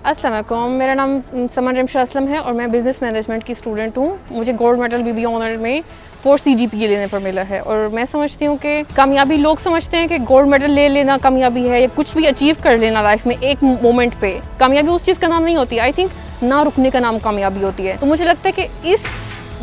अस्सलाम वालेकुम, मेरा नाम समन रिमशा असलम है और मैं बिज़नेस मैनेजमेंट की स्टूडेंट हूँ। मुझे गोल्ड मेडल बीबी ऑनर में 4 CGPA लेने पर मिला है और मैं समझती हूँ कि कामयाबी, लोग समझते हैं कि गोल्ड मेडल ले लेना कामयाबी है या कुछ भी अचीव कर लेना लाइफ में एक मोमेंट पे। कामयाबी उस चीज़ का नाम नहीं होती। आई थिंक ना रुकने का नाम कामयाबी होती है। तो मुझे लगता है कि इस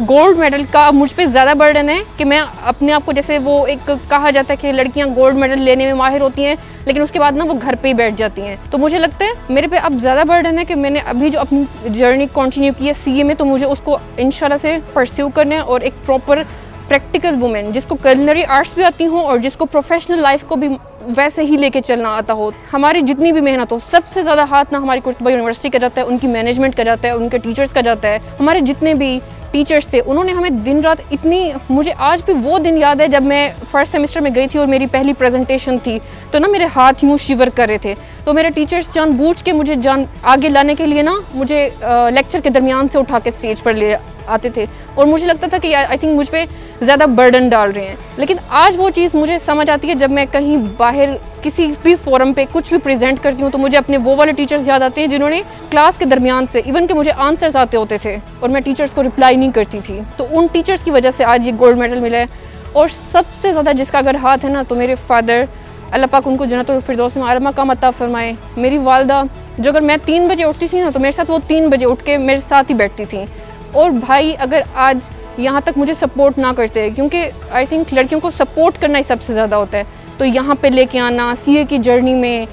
गोल्ड मेडल का मुझ पे ज़्यादा बर्डन है कि मैं अपने आप को, जैसे वो एक कहा जाता है कि लड़कियां गोल्ड मेडल लेने में माहिर होती हैं लेकिन उसके बाद ना वो घर पे ही बैठ जाती हैं। तो मुझे लगता है मेरे पे अब ज़्यादा बर्डन है कि मैंने अभी जो अपनी जर्नी कंटिन्यू की है CA में, तो मुझे उसको इंशाल्लाह से परस्यू करना है और एक प्रॉपर प्रैक्टिकल वुमेन जिसको कुलिनरी आर्ट्स भी आती हो और जिसको प्रोफेशनल लाइफ को भी वैसे ही लेके चलना आता हो। हमारी जितनी भी मेहनत हो, सबसे ज़्यादा हाथ ना हमारी कुर्तुबा यूनिवर्सिटी का जाता है, उनकी मैनेजमेंट का जाता है, उनके टीचर्स का जाता है। हमारे जितने भी टीचर्स थे उन्होंने हमें दिन रात इतनी, मुझे आज भी वो दिन याद है जब मैं फर्स्ट सेमेस्टर में गई थी और मेरी पहली प्रेजेंटेशन थी, तो ना मेरे हाथ यूँ शिवर कर रहे थे। तो मेरे टीचर्स जानबूझ के मुझे आगे लाने के लिए ना मुझे लेक्चर के दरमियान से उठा के स्टेज पर ले आते थे और मुझे लगता था कि आई थिंक मुझ पे ज़्यादा बर्डन डाल रहे हैं। लेकिन आज वो चीज़ मुझे समझ आती है जब मैं कहीं बाहर किसी भी फोरम पे कुछ भी प्रेजेंट करती हूँ तो मुझे अपने वो वाले टीचर्स याद आते हैं जिन्होंने क्लास के दरमियान से इवन के मुझे आंसर्स आते होते थे और मैं टीचर्स को रिप्लाई नहीं करती थी। तो उन टीचर्स की वजह से आज ये गोल्ड मेडल मिला है। और सबसे ज़्यादा जिसका अगर हाथ है ना, तो मेरे फादर, अल्लाह पाक उनको जन्नतुल फिरदौस में आला मकाम अता फरमाए। मेरी वालदा, जो अगर मैं 3 बजे उठती थी ना तो मेरे साथ वो 3 बजे उठ के मेरे साथ ही बैठती थी। और भाई अगर आज यहाँ तक मुझे सपोर्ट ना करते, क्योंकि आई थिंक लड़कियों को सपोर्ट करना ही सबसे ज़्यादा होता है, तो यहाँ पे लेके आना CA की जर्नी में,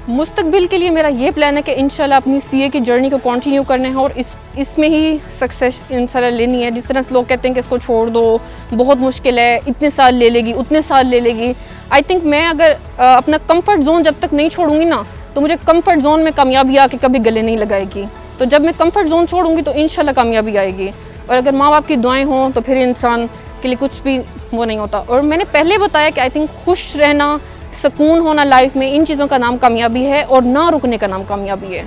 मुस्तकबिल के लिए मेरा ये प्लान है कि इंशाल्लाह अपनी CA की जर्नी को कंटिन्यू करना है और इसमें ही सक्सेस इंशाल्लाह लेनी है। जिस तरह से लोग कहते हैं कि इसको छोड़ दो, बहुत मुश्किल है, इतने साल ले लेगी, उतने साल ले लेगी। आई थिंक मैं अगर अपना कंफर्ट जोन जब तक नहीं छोड़ूंगी ना, तो मुझे कंफर्ट जोन में कामयाबी आके कभी गले नहीं लगाएगी। तो जब मैं कंफर्ट जोन छोड़ूंगी तो इंशाल्लाह कामयाबी आएगी। और अगर माँ बाप की दुआएं हों तो फिर इंसान के लिए कुछ भी वो नहीं होता। और मैंने पहले बताया कि आई थिंक खुश रहना, सुकून होना लाइफ में, इन चीज़ों का नाम कामयाबी है और ना रुकने का नाम कामयाबी है।